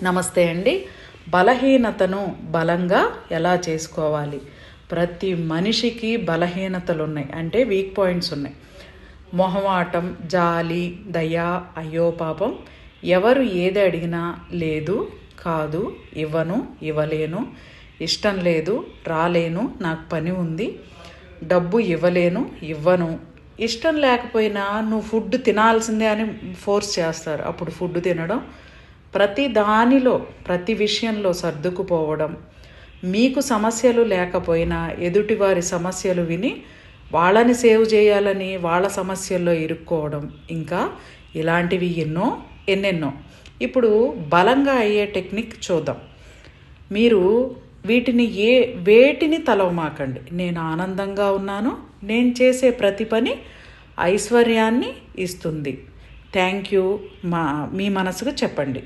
నమస్తే అండి. బలహీనతను బలంగా ఎలా చేసుకోవాలి? ప్రతి మనిషికి బలహీనతలు ఉన్నాయి, అంటే వీక్ పాయింట్స్ ఉన్నాయి. మొహమాటం, జాలి, దయ, అయ్యో పాపం, ఎవరు ఏది అడిగినా లేదు, కాదు, ఇవ్వను, ఇవ్వలేను, ఇష్టం లేదు, రాలేను, నాకు పని ఉంది, డబ్బు ఇవ్వలేను, ఇవ్వను, ఇష్టం లేకపోయినా నువ్వు ఫుడ్ తినాల్సిందే అని ఫోర్స్ చేస్తారు. అప్పుడు ఫుడ్ తినడం, ప్రతి దానిలో ప్రతి విషయంలో సర్దుకుపోవడం, మీకు సమస్యలు లేకపోయినా ఎదుటివారి సమస్యలు విని వాళ్ళని సేవ్ చేయాలని వాళ్ళ సమస్యల్లో ఇరుక్కోవడం, ఇంకా ఇలాంటివి ఎన్నెన్నో. ఇప్పుడు బలంగా అయ్యే టెక్నిక్ చూద్దాం. మీరు వేటిని తలవమాకండి. నేను ఆనందంగా ఉన్నాను, నేను చేసే ప్రతి పని ఐశ్వర్యాన్ని ఇస్తుంది, థ్యాంక్ యూ మీ మనసుకు చెప్పండి.